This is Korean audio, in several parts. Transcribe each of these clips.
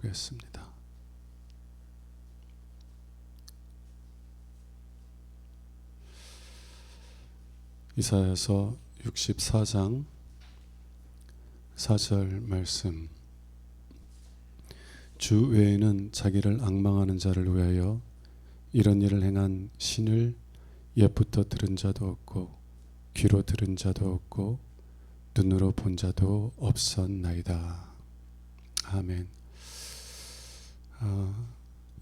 보겠습니다. 이사야서 64장 4절 말씀. 주 외에는 자기를 앙망하는 자를 위하여 이런 일을 행한 신을 옛부터 들은 자도 없고 귀로 들은 자도 없고 눈으로 본 자도 없었나이다. 아멘.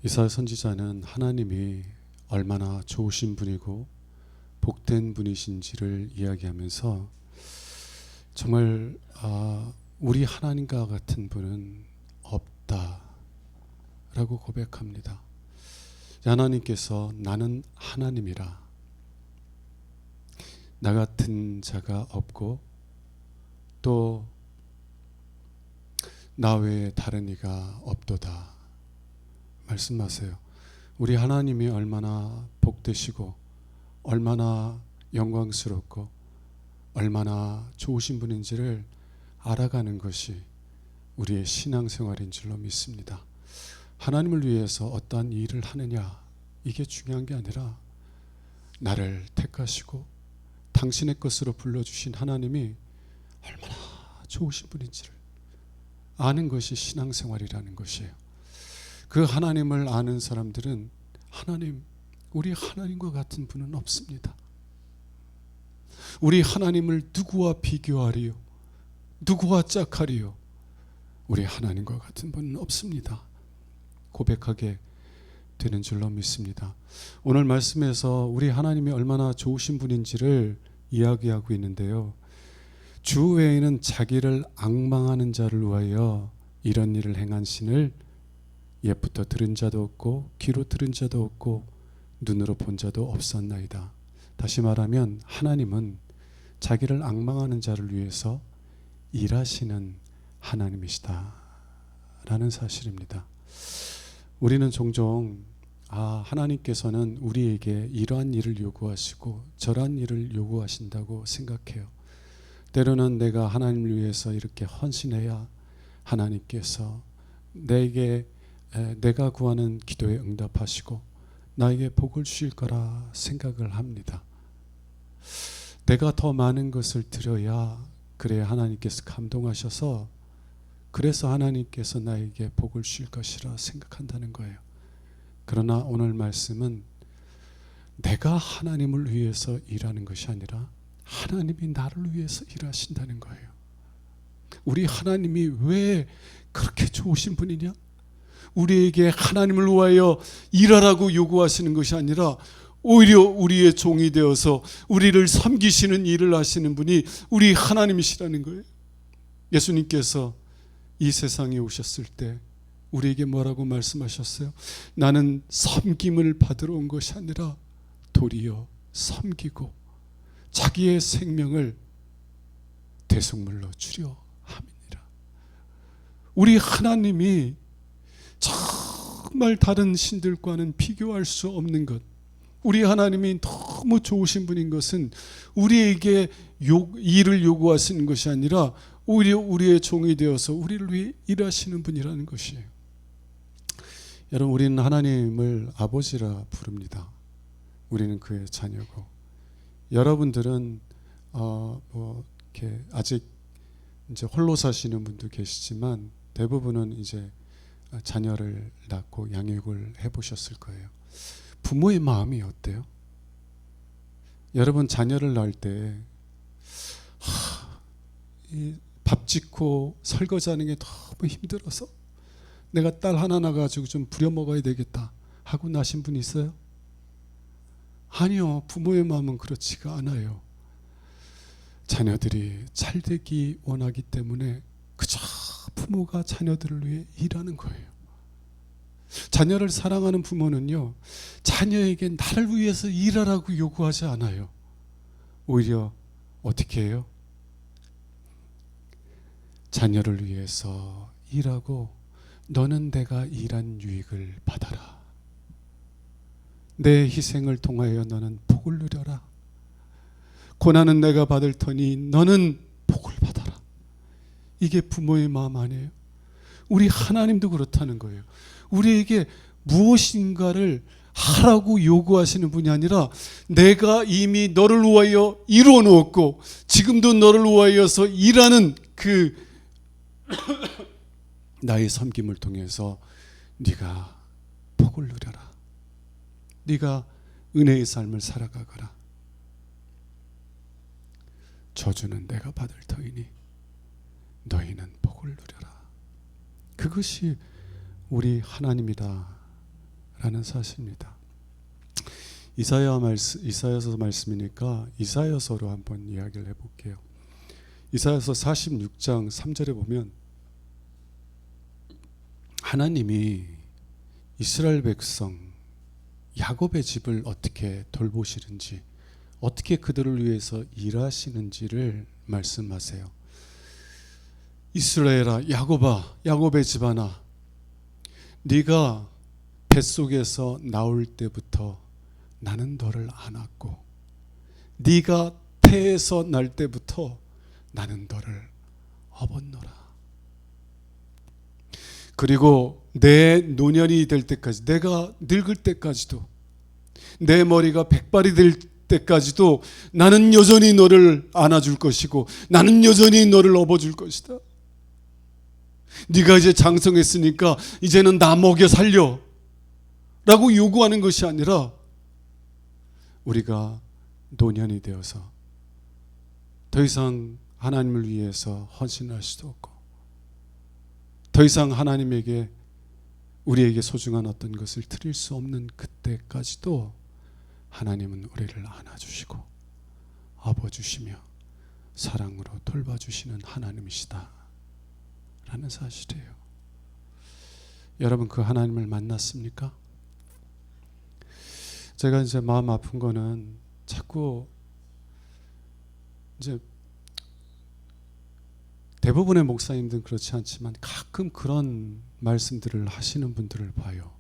이사야 선지자는 하나님이 얼마나 좋으신 분이고 복된 분이신지를 이야기하면서 정말 우리 하나님과 같은 분은 없다라고 고백합니다. 하나님께서 나는 하나님이라 나 같은 자가 없고 또 나 외에 다른 이가 없도다 말씀하세요. 우리 하나님이 얼마나 복되시고 얼마나 영광스럽고 얼마나 좋으신 분인지를 알아가는 것이 우리의 신앙생활인 줄로 믿습니다. 하나님을 위해서 어떠한 일을 하느냐 이게 중요한 게 아니라 나를 택하시고 당신의 것으로 불러주신 하나님이 얼마나 좋으신 분인지를 아는 것이 신앙생활이라는 것이에요. 그 하나님을 아는 사람들은 우리 하나님과 같은 분은 없습니다. 우리 하나님을 누구와 비교하리요? 누구와 짝하리요? 우리 하나님과 같은 분은 없습니다. 고백하게 되는 줄로 믿습니다. 오늘 말씀에서 우리 하나님이 얼마나 좋으신 분인지를 이야기하고 있는데요. 주 외에는 자기를 앙망하는 자를 위하여 이런 일을 행한 신을 옛부터 들은 자도 없고 귀로 들은 자도 없고 눈으로 본 자도 없었나이다. 다시 말하면 하나님은 자기를 앙망하는 자를 위해서 일하시는 하나님이시다 라는 사실입니다. 우리는 종종 하나님께서는 우리에게 이러한 일을 요구하시고 저러한 일을 요구하신다고 생각해요. 때로는 내가 하나님을 위해서 이렇게 헌신해야 하나님께서 내가 구하는 기도에 응답하시고 나에게 복을 주실 거라 생각을 합니다. 내가 더 많은 것을 드려야 그래야 하나님께서 감동하셔서 그래서 하나님께서 나에게 복을 주실 것이라 생각한다는 거예요. 그러나 오늘 말씀은 내가 하나님을 위해서 일하는 것이 아니라 하나님이 나를 위해서 일하신다는 거예요. 우리 하나님이 왜 그렇게 좋으신 분이냐? 우리에게 하나님을 위하여 일하라고 요구하시는 것이 아니라 오히려 우리의 종이 되어서 우리를 섬기시는 일을 하시는 분이 우리 하나님이시라는 거예요. 예수님께서 이 세상에 오셨을 때 우리에게 뭐라고 말씀하셨어요? 나는 섬김을 받으러 온 것이 아니라 도리어 섬기고 자기의 생명을 대속물로 주려 함이니라. 우리 하나님이 정말 다른 신들과는 비교할 수 없는 것, 우리 하나님이 너무 좋으신 분인 것은 우리에게 일을 요구하시는 것이 아니라 오히려 우리의 종이 되어서 우리를 위해 일하시는 분이라는 것이에요. 여러분, 우리는 하나님을 아버지라 부릅니다. 우리는 그의 자녀고, 여러분들은 이렇게 아직 이제 홀로 사시는 분도 계시지만 대부분은 이제 자녀를 낳고 양육을 해보셨을 거예요. 부모의 마음이 어때요? 여러분 자녀를 낳을 때 밥 짓고 설거지하는 게 너무 힘들어서 내가 딸 하나 낳아가지고 좀 부려먹어야 되겠다 하고 낳으신 분 있어요? 아니요. 부모의 마음은 그렇지가 않아요. 자녀들이 잘되기 원하기 때문에 그저 부모가 자녀들을 위해 일하는 거예요. 자녀를 사랑하는 부모는요, 자녀에게 나를 위해서 일하라고 요구하지 않아요. 오히려 어떻게 해요? 자녀를 위해서 일하고 너는 내가 일한 유익을 받아라. 내 희생을 통하여 너는 복을 누려라. 고난은 내가 받을 터니 너는 복을 받아라. 이게 부모의 마음 아니에요? 우리 하나님도 그렇다는 거예요. 우리에게 무엇인가를 하라고 요구하시는 분이 아니라 내가 이미 너를 위하여 이루어 놓았고 지금도 너를 위하여서 일하는 그 나의 섬김을 통해서 네가 복을 누려라. 네가 은혜의 삶을 살아가거라. 저주는 내가 받을 터이니 너희는 복을 누려라. 그것이 우리 하나님이다 라는 사실입니다. 이사야서 말씀이니까 이사야서로 한번 이야기를 해볼게요. 이사야서 46장 3절에 보면 하나님이 이스라엘 백성 야곱의 집을 어떻게 돌보시는지, 어떻게 그들을 위해서 일하시는지를 말씀하세요. 이스라엘아, 야곱아, 야곱의 집안아, 네가 뱃속에서 나올 때부터 나는 너를 안았고 네가 태에서 날 때부터 나는 너를 업었노라. 그리고 내 노년이 될 때까지, 내가 늙을 때까지도, 내 머리가 백발이 될 때까지도 나는 여전히 너를 안아줄 것이고 나는 여전히 너를 업어줄 것이다. 네가 이제 장성했으니까 이제는 나 먹여 살려 라고 요구하는 것이 아니라 우리가 노년이 되어서 더 이상 하나님을 위해서 헌신할 수도 없고 더 이상 하나님에게 우리에게 소중한 어떤 것을 드릴 수 없는 그때까지도 하나님은 우리를 안아주시고 업어주시며 사랑으로 돌봐주시는 하나님이시다 라는 사실이에요. 여러분, 그 하나님을 만났습니까? 제가 이제 마음 아픈 거는 자꾸 이제 대부분의 목사님들은 그렇지 않지만 가끔 그런 말씀들을 하시는 분들을 봐요.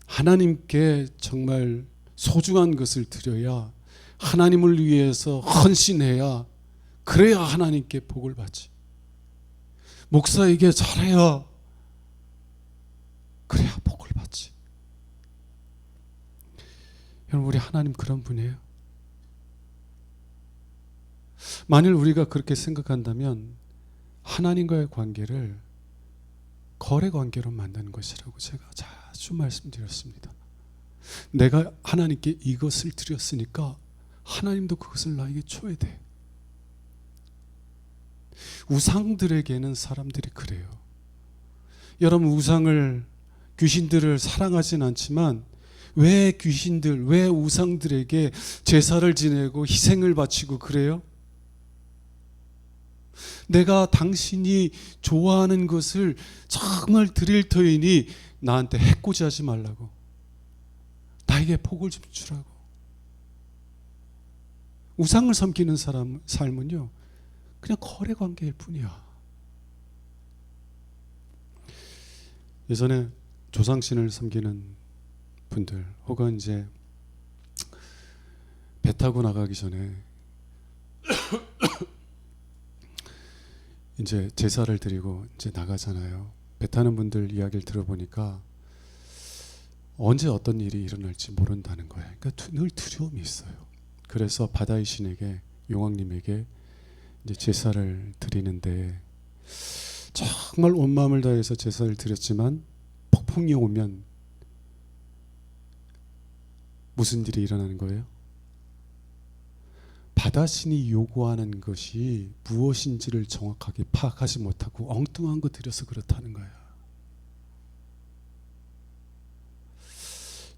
하나님께 정말 소중한 것을 드려야, 하나님을 위해서 헌신해야, 그래야 하나님께 복을 받지. 목사에게 잘해야 그래야 복을 받지. 여러분, 우리 하나님 그런 분이에요. 만일 우리가 그렇게 생각한다면 하나님과의 관계를 거래 관계로 만드는 것이라고 제가 자주 말씀드렸습니다. 내가 하나님께 이것을 드렸으니까 하나님도 그것을 나에게 줘야 돼. 우상들에게는 사람들이 그래요. 여러분, 우상을, 귀신들을 사랑하진 않지만 왜 귀신들, 왜 우상들에게 제사를 지내고 희생을 바치고 그래요? 내가 당신이 좋아하는 것을 정말 드릴 터이니 나한테 해코지하지 말라고, 나에게 복을 좀 주라고. 우상을 섬기는 사람 삶은요, 그냥 거래 관계일 뿐이야. 예전에 조상신을 섬기는 분들, 혹은 이제 배 타고 나가기 전에 이제 제사를 드리고 이제 나가잖아요. 배 타는 분들 이야기를 들어보니까 언제 어떤 일이 일어날지 모른다는 거예요. 그러니까 늘 두려움이 있어요. 그래서 바다의 신에게, 용왕님에게 이제 제사를 드리는데 정말 온 마음을 다해서 제사를 드렸지만 폭풍이 오면 무슨 일이 일어나는 거예요? 바다신이 요구하는 것이 무엇인지를 정확하게 파악하지 못하고 엉뚱한 거 드려서 그렇다는 거예요.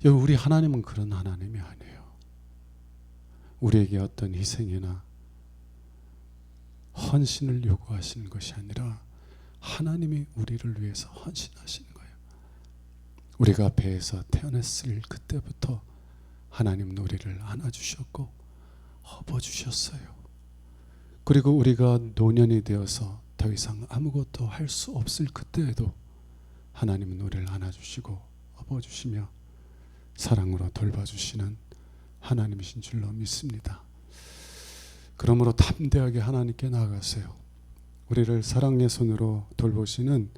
여러분, 우리 하나님은 그런 하나님이 아니에요. 우리에게 어떤 희생이나 헌신을 요구하시는 것이 아니라 하나님이 우리를 위해서 헌신하시는 거예요. 우리가 배에서 태어났을 그때부터 하나님은 우리를 안아주셨고 업어주셨어요. 그리고 우리가 노년이 되어서 더 이상 아무것도 할 수 없을 그때에도 하나님은 우리를 안아주시고 업어주시며 사랑으로 돌봐주시는 하나님이신 줄로 믿습니다. 그러므로 담대하게 하나님께 나아가세요. 우리를 사랑의 손으로 돌보시는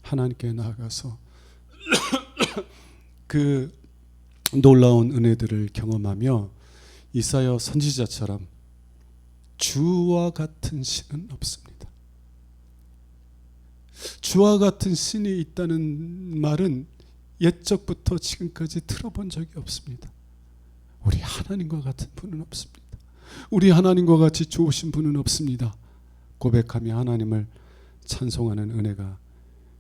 하나님께 나아가서 그 놀라운 은혜들을 경험하며 이사야 선지자처럼 주와 같은 신은 없습니다. 주와 같은 신이 있다는 말은 옛적부터 지금까지 들어본 적이 없습니다. 우리 하나님과 같은 분은 없습니다. 우리 하나님과 같이 좋으신 분은 없습니다. 고백하며 하나님을 찬송하는 은혜가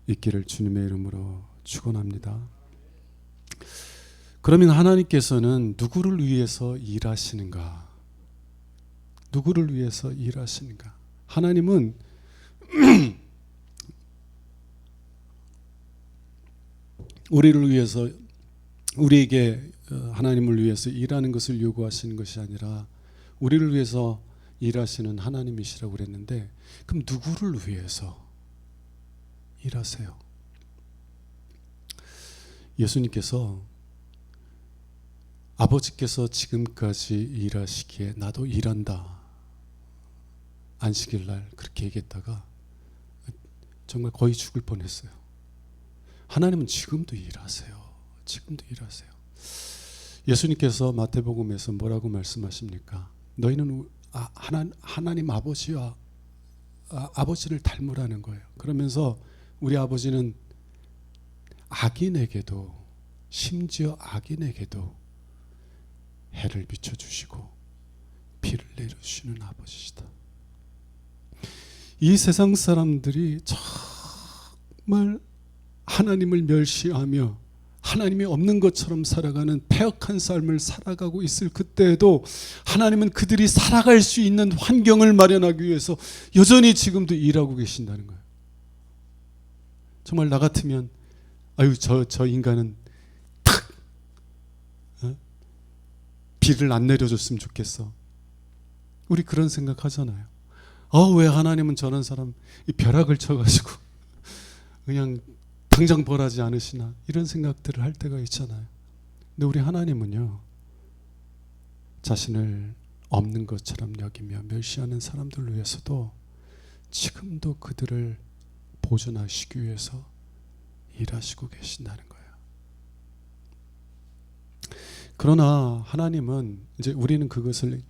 있기를 주님의 이름으로 축원합니다. 그러면 하나님께서는 누구를 위해서 일하시는가? 누구를 위해서 일하시는가? 하나님은 우리를 위해서, 우리에게 하나님을 위해서 일하는 것을 요구하시는 것이 아니라 우리를 위해서 일하시는 하나님이시라고 그랬는데, 그럼 누구를 위해서 일하세요? 예수님께서 아버지께서 지금까지 일하시기에 나도 일한다, 안식일날 그렇게 얘기했다가 정말 거의 죽을 뻔했어요. 하나님은 지금도 일하세요. 지금도 일하세요. 예수님께서 마태복음에서 뭐라고 말씀하십니까? 너희는 하나님 아버지와 아버지를 닮으라는 거예요. 그러면서 우리 아버지는 악인에게도, 심지어 악인에게도 해를 비춰주시고 비를 내려주시는 아버지시다. 이 세상 사람들이 정말 하나님을 멸시하며 하나님이 없는 것처럼 살아가는 패역한 삶을 살아가고 있을 그때에도 하나님은 그들이 살아갈 수 있는 환경을 마련하기 위해서 여전히 지금도 일하고 계신다는 거예요. 정말 나 같으면 아유 저 인간은 탁 비를 안 내려줬으면 좋겠어. 우리 그런 생각 하잖아요. 왜 하나님은 저런 사람 벼락을 쳐가지고 그냥 당장 벌하지 않으시나, 이런 생각들을 할 때가 있잖아요. 근데 우리 하나님은요, 자신을 없는 것처럼 여기며 멸시하는 사람들을 위해서도 지금도 그들을 보존하시기 위해서 일하시고 계신다는 거예요. 그러나 하나님은, 이제 우리는 그것을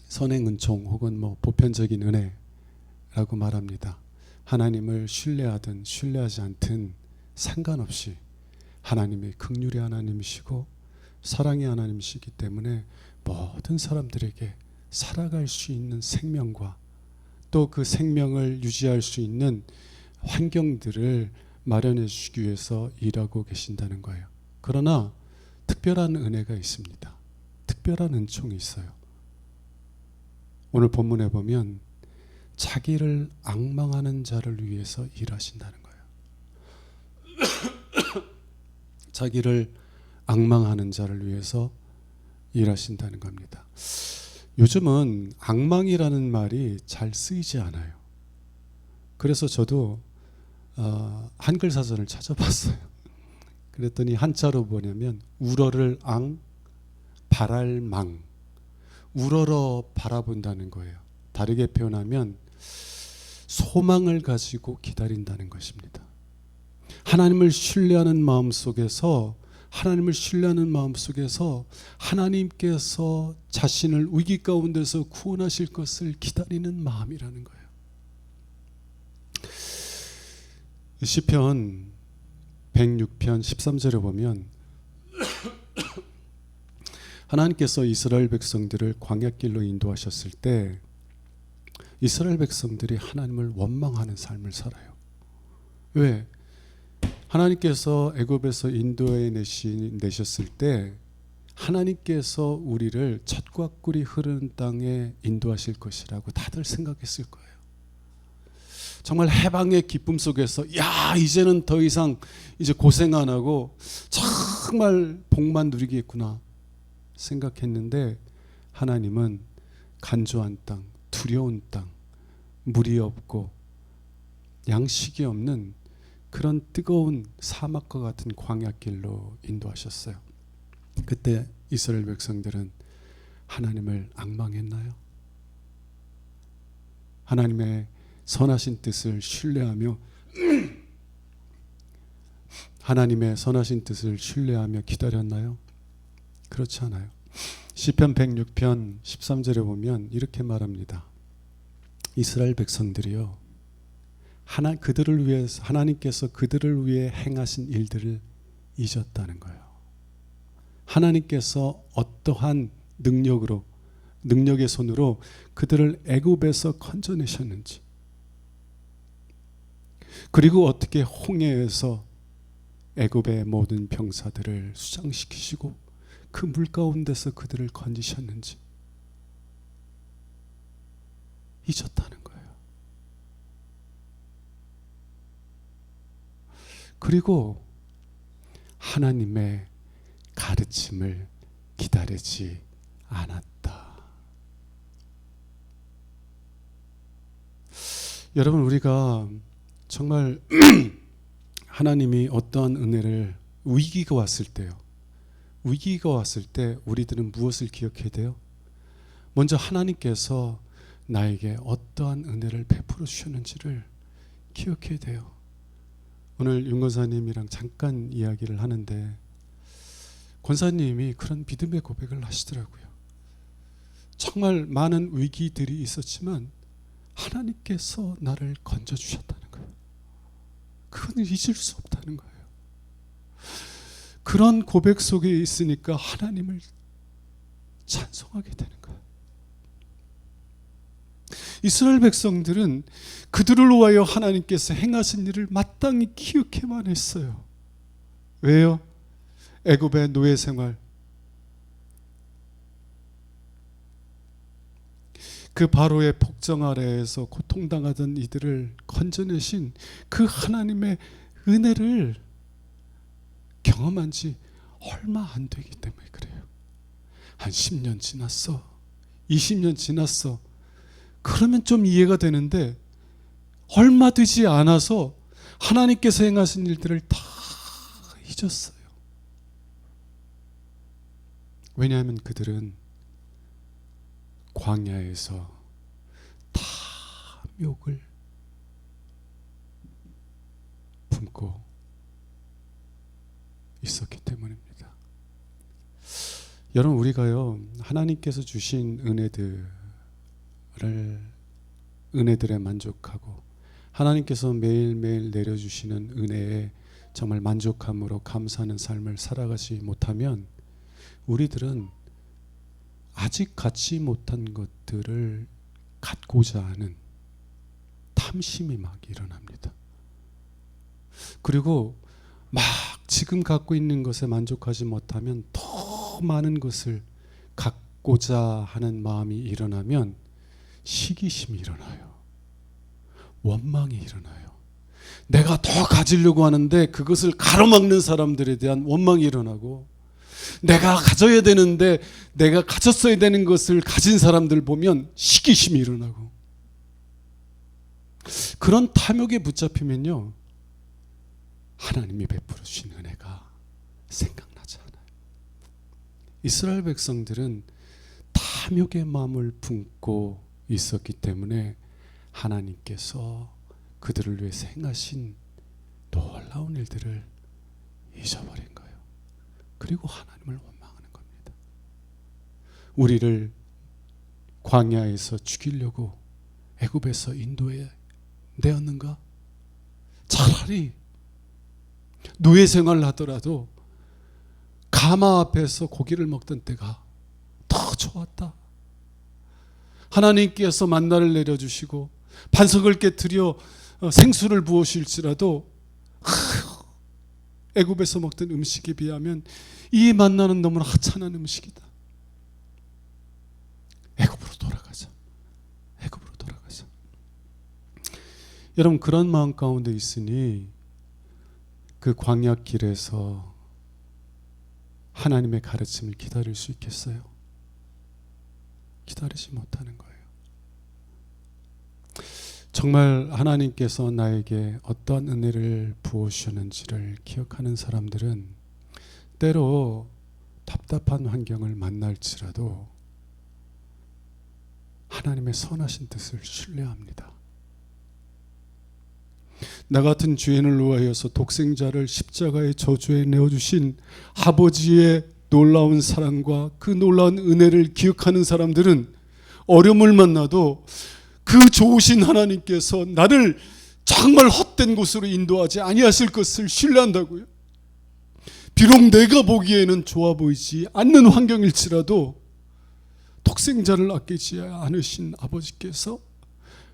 선행 은총 혹은 보편적인 은혜라고 말합니다. 하나님을 신뢰하든 신뢰하지 않든 상관없이 하나님이 긍휼의 하나님이시고 사랑의 하나님이시기 때문에 모든 사람들에게 살아갈 수 있는 생명과 또 그 생명을 유지할 수 있는 환경들을 마련해 주시기 위해서 일하고 계신다는 거예요. 그러나 특별한 은혜가 있습니다. 특별한 은총이 있어요. 오늘 본문에 보면 자기를 앙망하는 자를 위해서 일하신다는 거예요. 자기를 앙망하는 자를 위해서 일하신다는 겁니다. 요즘은 앙망이라는 말이 잘 쓰이지 않아요. 그래서 저도 한글 사전을 찾아봤어요. 그랬더니 한자로 뭐냐면 우러를 앙, 바랄 망. 우러러 바라본다는 거예요. 다르게 표현하면 소망을 가지고 기다린다는 것입니다. 하나님을 신뢰하는 마음 속에서 하나님께서 자신을 위기 가운데서 구원하실 것을 기다리는 마음이라는 거예요. 시편 106편 13절에 보면 하나님께서 이스라엘 백성들을 광야길로 인도하셨을 때 이스라엘 백성들이 하나님을 원망하는 삶을 살아요. 왜? 하나님께서 애굽에서 인도해 내셨을 때 하나님께서 우리를 젖과 꿀이 흐르는 땅에 인도하실 것이라고 다들 생각했을 거예요. 정말 해방의 기쁨 속에서 이제는 더 이상 이제 고생 안 하고 정말 복만 누리겠구나 생각했는데 하나님은 간조한 땅, 두려운 땅, 물이 없고 양식이 없는 그런 뜨거운 사막과 같은 광야길로 인도하셨어요. 그때 이스라엘 백성들은 하나님을 앙망했나요? 하나님의 선하신 뜻을 신뢰하며 하나님의 선하신 뜻을 신뢰하며 기다렸나요? 그렇지 않아요. 시편 106편 13절에 보면 이렇게 말합니다. 이스라엘 백성들이요, 그들을 위해서 하나님께서 그들을 위해 행하신 일들을 잊었다는 거예요. 하나님께서 어떠한 능력의 손으로 그들을 애굽에서 건져내셨는지, 그리고 어떻게 홍해에서 애굽의 모든 병사들을 수장시키시고 그 물 가운데서 그들을 건지셨는지 잊었다는 거예요. 그리고 하나님의 가르침을 기다리지 않았다. 여러분, 우리가 정말 하나님이 어떠한 은혜를 위기가 왔을 때 우리들은 무엇을 기억해야 돼요? 먼저 하나님께서 나에게 어떠한 은혜를 베풀어 주셨는지를 기억해야 돼요. 오늘 윤 권사님이랑 잠깐 이야기를 하는데 권사님이 그런 믿음의 고백을 하시더라고요. 정말 많은 위기들이 있었지만 하나님께서 나를 건져주셨다는 거예요. 그건 잊을 수 없다는 거예요. 그런 고백 속에 있으니까 하나님을 찬송하게 되는 거예요. 이스라엘 백성들은 그들을 위하여 하나님께서 행하신 일을 마땅히 기억해만 했어요. 왜요? 애굽의 노예 생활, 그 바로의 폭정 아래에서 고통당하던 이들을 건져내신 그 하나님의 은혜를 경험한 지 얼마 안 되기 때문에 그래요. 한 10년 지났어, 20년 지났어, 그러면 좀 이해가 되는데 얼마 되지 않아서 하나님께서 행하신 일들을 다 잊었어요. 왜냐하면 그들은 광야에서 탐욕을 품고 있었기 때문입니다. 여러분, 우리가요, 하나님께서 주신 은혜들에 만족하고 하나님께서 매일매일 내려주시는 은혜에 정말 만족함으로 감사하는 삶을 살아가지 못하면 우리들은 아직 갖지 못한 것들을 갖고자 하는 탐심이 막 일어납니다. 그리고 막 지금 갖고 있는 것에 만족하지 못하면 더 많은 것을 갖고자 하는 마음이 일어나면 시기심이 일어나요. 원망이 일어나요. 내가 더 가지려고 하는데 그것을 가로막는 사람들에 대한 원망이 일어나고, 내가 가져야 되는데 내가 가졌어야 되는 것을 가진 사람들 보면 시기심이 일어나고, 그런 탐욕에 붙잡히면요, 하나님이 베풀어 주신 은혜가 생각나지 않아요. 이스라엘 백성들은 탐욕의 마음을 품고 있었기 때문에 하나님께서 그들을 위해서 행하신 놀라운 일들을 잊어버린 거예요. 그리고 하나님을 원망하는 겁니다. 우리를 광야에서 죽이려고 애굽에서 인도해 내었는가? 차라리 노예 생활을 하더라도 가마 앞에서 고기를 먹던 때가 더 좋았다. 하나님께서 만나를 내려주시고 반석을 깨뜨려 생수를 부으실지라도 애굽에서 먹던 음식에 비하면 이 만나는 너무나 하찮은 음식이다. 애굽으로 돌아가자. 애굽으로 돌아가자. 여러분, 그런 마음 가운데 있으니 그 광야 길에서 하나님의 가르침을 기다릴 수 있겠어요? 기다리지 못하는 거예요. 정말 하나님께서 나에게 어떤 은혜를 부어주셨는지를 기억하는 사람들은 때로 답답한 환경을 만날지라도 하나님의 선하신 뜻을 신뢰합니다. 나 같은 죄인을 위하여서 독생자를 십자가의 저주에 내어주신 아버지의 놀라운 사랑과 그 놀라운 은혜를 기억하는 사람들은 어려움을 만나도 그 좋으신 하나님께서 나를 정말 헛된 곳으로 인도하지 아니하실 것을 신뢰한다고요. 비록 내가 보기에는 좋아 보이지 않는 환경일지라도 독생자를 아끼지 않으신 아버지께서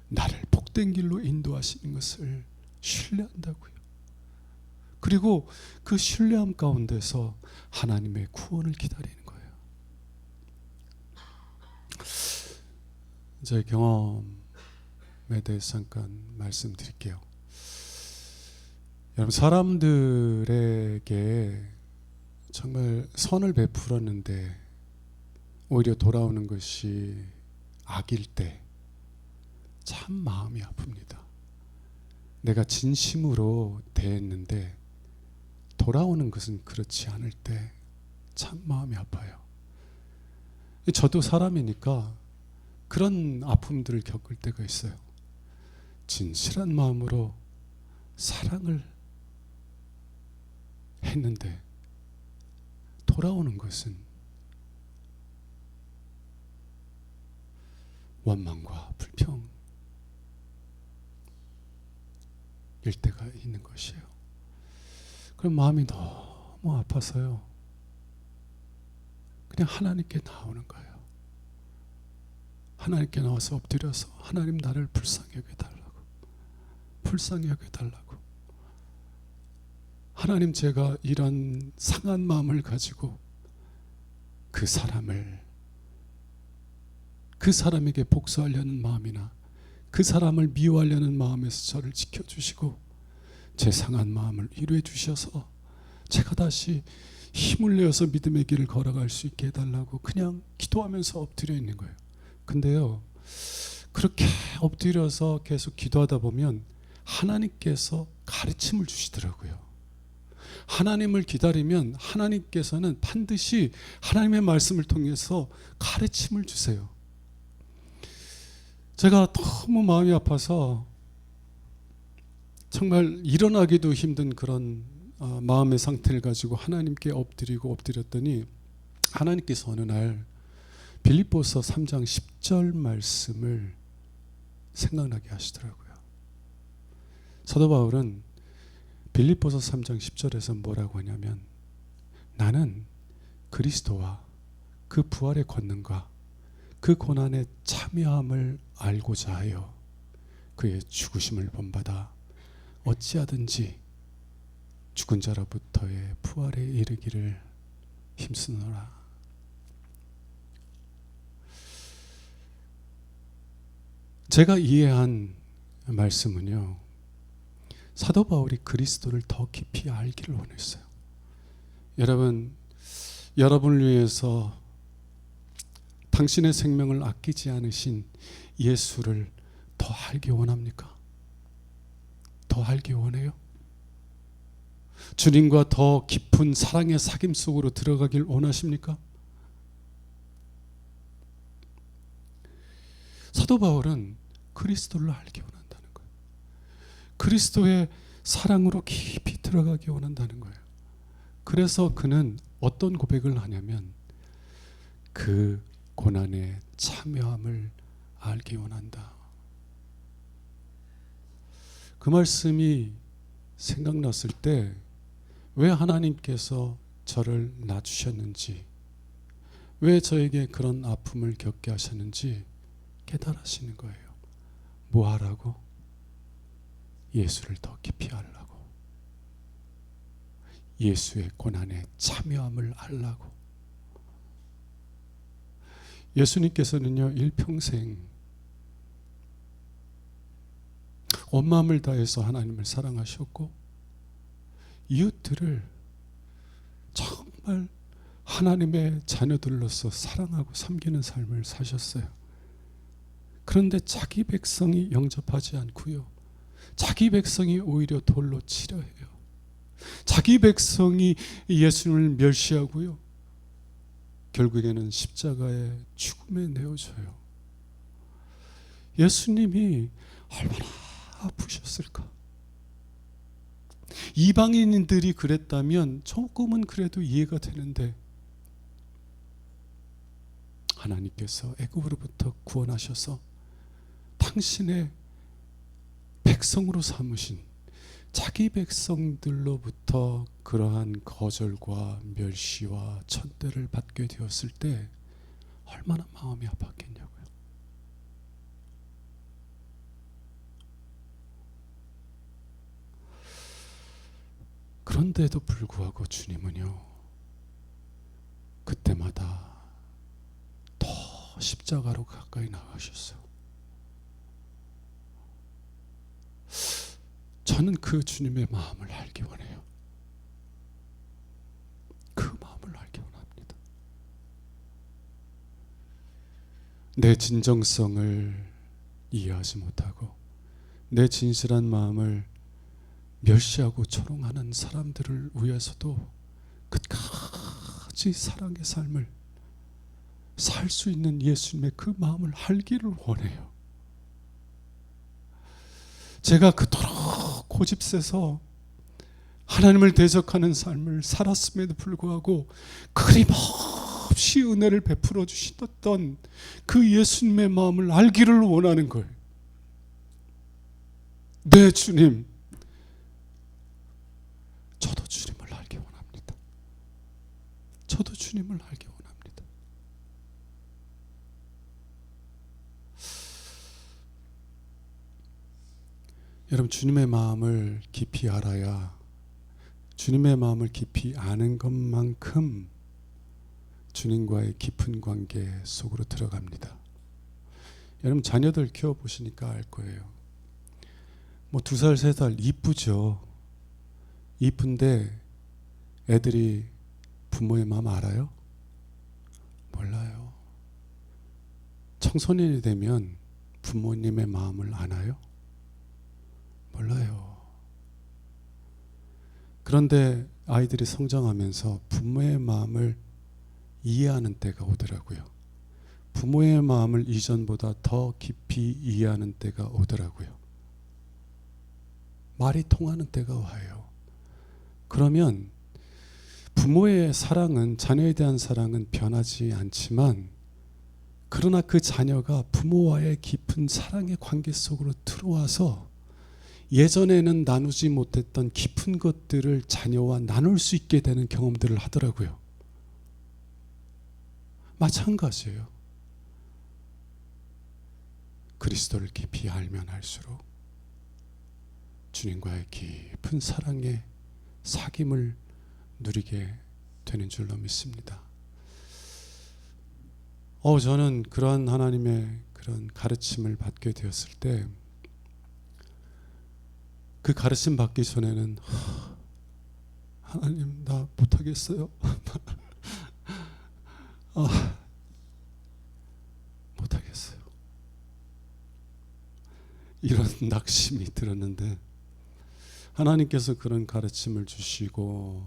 나를 복된 길로 인도하시는 것을 신뢰한다고요. 그리고 그 신뢰함 가운데서 하나님의 구원을 기다리는 거예요. 제 경험에 대해서 잠깐 말씀드릴게요. 여러분, 사람들에게 정말 선을 베풀었는데 오히려 돌아오는 것이 악일 때 참 마음이 아픕니다. 내가 진심으로 대했는데 돌아오는 것은 그렇지 않을 때 참 마음이 아파요. 저도 사람이니까 그런 아픔들을 겪을 때가 있어요. 진실한 마음으로 사랑을 했는데 돌아오는 것은 원망과 불평일 때가 있는 것이에요. 그럼 마음이 너무 아파서요, 그냥 하나님께 나오는 거예요. 하나님께 나와서 엎드려서 하나님, 나를 불쌍히 여겨달라고, 불쌍히 여겨달라고. 하나님, 제가 이런 상한 마음을 가지고 그 사람에게 복수하려는 마음이나 그 사람을 미워하려는 마음에서 저를 지켜주시고 제 상한 마음을 위로해 주셔서 제가 다시 힘을 내어서 믿음의 길을 걸어갈 수 있게 해달라고 그냥 기도하면서 엎드려 있는 거예요. 근데요, 그렇게 엎드려서 계속 기도하다 보면 하나님께서 가르침을 주시더라고요. 하나님을 기다리면 하나님께서는 반드시 하나님의 말씀을 통해서 가르침을 주세요. 제가 너무 마음이 아파서 정말 일어나기도 힘든 그런 마음의 상태를 가지고 하나님께 엎드렸더니 하나님께서 어느 날 빌립보서 3장 10절 말씀을 생각나게 하시더라고요. 사도 바울은 빌립보서 3장 10절에서 뭐라고 하냐면, 나는 그리스도와 그 부활의 권능과 그 고난의 참여함을 알고자 하여 그의 죽으심을 본받아 어찌하든지 죽은 자로부터의 부활에 이르기를 힘쓰노라. 제가 이해한 말씀은요, 사도 바울이 그리스도를 더 깊이 알기를 원했어요. 여러분을 위해서 당신의 생명을 아끼지 않으신 예수를 더 알기 원합니까? 더 알기 원해요? 주님과 더 깊은 사랑의 사귐 속으로 들어가길 원하십니까? 사도 바울은 그리스도를 알기 원한다는 거예요. 그리스도의 사랑으로 깊이 들어가기 원한다는 거예요. 그래서 그는 어떤 고백을 하냐면, 그 고난에 참여함을 알기 원한다. 그 말씀이 생각났을 때 왜 하나님께서 저를 낳으셨는지, 왜 저에게 그런 아픔을 겪게 하셨는지 깨달으시는 거예요. 뭐 하라고? 예수를 더 깊이 알라고. 예수의 고난에 참여함을 알라고. 예수님께서는요, 일평생 온 마음을 다해서 하나님을 사랑하셨고 이웃들을 정말 하나님의 자녀들로서 사랑하고 섬기는 삶을 사셨어요. 그런데 자기 백성이 영접하지 않고요, 자기 백성이 오히려 돌로 치려 해요. 자기 백성이 예수님을 멸시하고요, 결국에는 십자가의 죽음에 내어져요. 예수님이 얼마나 아프셨을까? 이방인들이 그랬다면 조금은 그래도 이해가 되는데, 하나님께서 애굽으로부터 구원하셔서 당신의 백성으로 삼으신 자기 백성들로부터 그러한 거절과 멸시와 천대를 받게 되었을 때 얼마나 마음이 아팠겠냐고요. 그런데도 불구하고 주님은요, 그때마다 더 십자가로 가까이 나가셨어요. 저는 그 주님의 마음을 알기 원해요. 그 마음을 알기 원합니다. 내 진정성을 이해하지 못하고 내 진실한 마음을 멸시하고 조롱하는 사람들을 위해서도 끝까지 사랑의 삶을 살 수 있는 예수님의 그 마음을 알기를 원해요. 제가 그토록 고집세서 하나님을 대적하는 삶을 살았음에도 불구하고 끊임없이 은혜를 베풀어 주시던 그 예수님의 마음을 알기를 원하는 거예요. 네, 주님, 저도 주님을 알기 원합니다. 저도 주님을 알기 원합니다. 여러분, 주님의 마음을 깊이 알아야 주님의 마음을 깊이 아는 것만큼 주님과의 깊은 관계 속으로 들어갑니다. 여러분, 자녀들 키워보시니까 알 거예요. 뭐 2살, 3살 이쁘죠. 이쁜데 애들이 부모의 마음 알아요? 몰라요. 청소년이 되면 부모님의 마음을 아나요? 몰라요. 그런데 아이들이 성장하면서 부모의 마음을 이해하는 때가 오더라고요. 부모의 마음을 이전보다 더 깊이 이해하는 때가 오더라고요. 말이 통하는 때가 와요. 그러면 부모의 사랑은, 자녀에 대한 사랑은 변하지 않지만, 그러나 그 자녀가 부모와의 깊은 사랑의 관계 속으로 들어와서 예전에는 나누지 못했던 깊은 것들을 자녀와 나눌 수 있게 되는 경험들을 하더라고요. 마찬가지예요. 그리스도를 깊이 알면 알수록 주님과의 깊은 사랑의 사귐을 누리게 되는 줄로 믿습니다. 저는 그러한 하나님의 그런 가르침을 받게 되었을 때, 그 가르침 받기 전에는 하나님, 나 못하겠어요. 못하겠어요. 이런 낙심이 들었는데, 하나님께서 그런 가르침을 주시고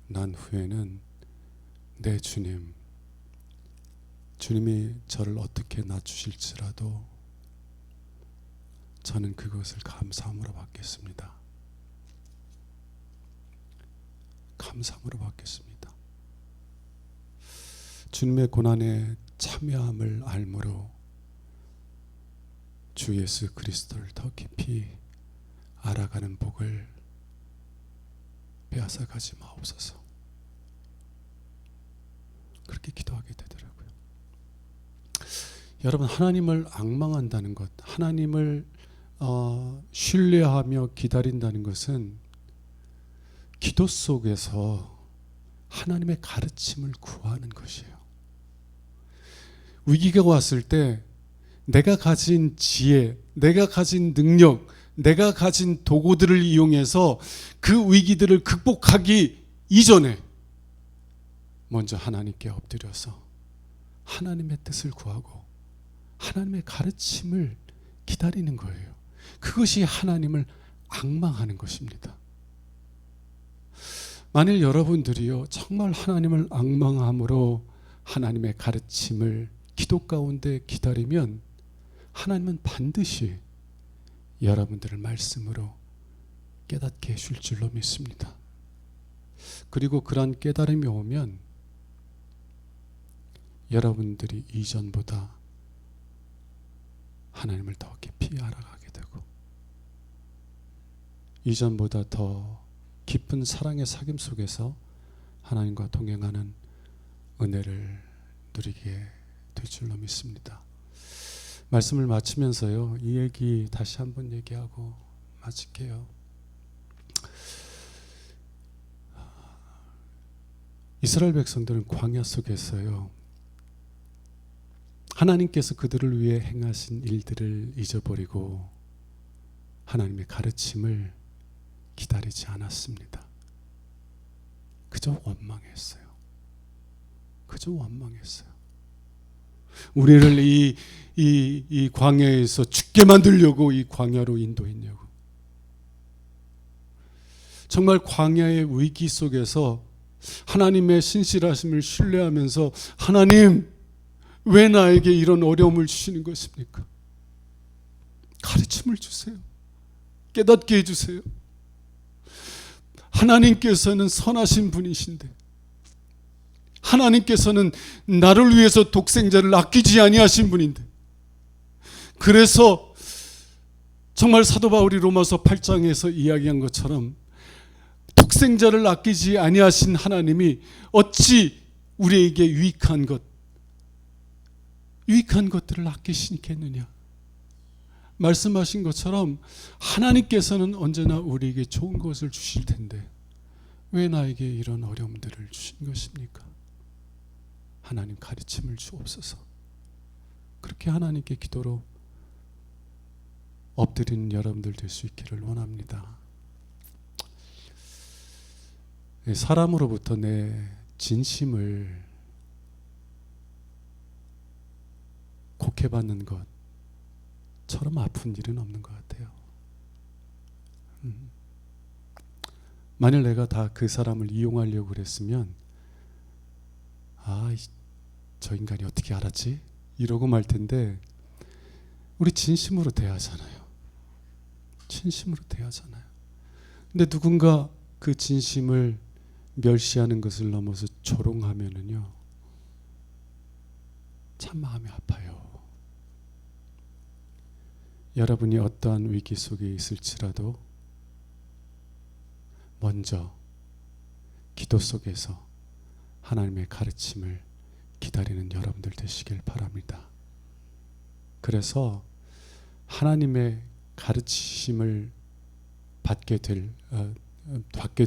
난 후에는 내 주님이 저를 어떻게 낮추실지라도 저는 그것을 감사함으로 받겠습니다. 감사함으로 받겠습니다. 주님의 고난에 참여함을 알므로 주 예수 그리스도를 더 깊이 알아가는 복을 빼앗아 가지 마옵소서. 그렇게 기도하게 되더라고요. 여러분, 하나님을 앙망한다는 것, 하나님을 신뢰하며 기다린다는 것은 기도 속에서 하나님의 가르침을 구하는 것이에요. 위기가 왔을 때 내가 가진 지혜, 내가 가진 능력, 내가 가진 도구들을 이용해서 그 위기들을 극복하기 이전에 먼저 하나님께 엎드려서 하나님의 뜻을 구하고 하나님의 가르침을 기다리는 거예요. 그것이 하나님을 앙망하는 것입니다. 만일 여러분들이요, 정말 하나님을 앙망함으로 하나님의 가르침을 기도 가운데 기다리면 하나님은 반드시 여러분들을 말씀으로 깨닫게 해줄 줄로 믿습니다. 그리고 그러한 깨달음이 오면 여러분들이 이전보다 하나님을 더 깊이 알아가게 되고 이전보다 더 깊은 사랑의 사귐 속에서 하나님과 동행하는 은혜를 누리게 될 줄로 믿습니다. 말씀을 마치면서요, 이 얘기 다시 한번 얘기하고 마칠게요. 이스라엘 백성들은 광야 속에서요, 하나님께서 그들을 위해 행하신 일들을 잊어버리고 하나님의 가르침을 기다리지 않았습니다. 그저 원망했어요. 그저 원망했어요. 우리를 이 광야에서 죽게 만들려고 이 광야로 인도했냐고. 정말 광야의 위기 속에서 하나님의 신실하심을 신뢰하면서 하나님, 왜 나에게 이런 어려움을 주시는 것입니까? 가르침을 주세요. 깨닫게 해주세요. 하나님께서는 선하신 분이신데 하나님께서는 나를 위해서 독생자를 아끼지 아니하신 분인데 그래서 정말 사도 바울이 로마서 8장에서 이야기한 것처럼 독생자를 아끼지 아니하신 하나님이 어찌 우리에게 유익한 것들을 아끼시겠느냐. 말씀하신 것처럼 하나님께서는 언제나 우리에게 좋은 것을 주실 텐데 왜 나에게 이런 어려움들을 주신 것입니까? 하나님 가르침을 주옵소서. 그렇게 하나님께 기도로 엎드리는 여러분들 될 수 있기를 원합니다. 사람으로부터 내 진심을 곡해받는 것처럼 아픈 일은 없는 것 같아요. 만일 내가 다 그 사람을 이용하려고 그랬으면 저 인간이 어떻게 알았지? 이러고 말 텐데 우리 진심으로 대하잖아요. 진심으로 대하잖아요. 근데 누군가 그 진심을 멸시하는 것을 넘어서 조롱하면은요, 참 마음이 아파요. 여러분이 어떠한 위기 속에 있을지라도 먼저 기도 속에서 하나님의 가르침을 기다리는 여러분들 되시길 바랍니다. 그래서 하나님의 가르치심을 받게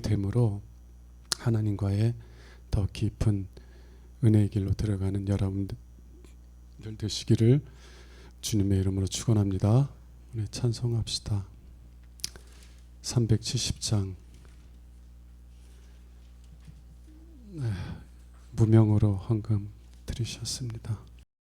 됨으로 하나님과의 더 깊은 은혜의 길로 들어가는 여러분들 되시기를 주님의 이름으로 축원합니다. 오늘 찬송합시다. 370장 무명으로 헌금 드리셨습니다.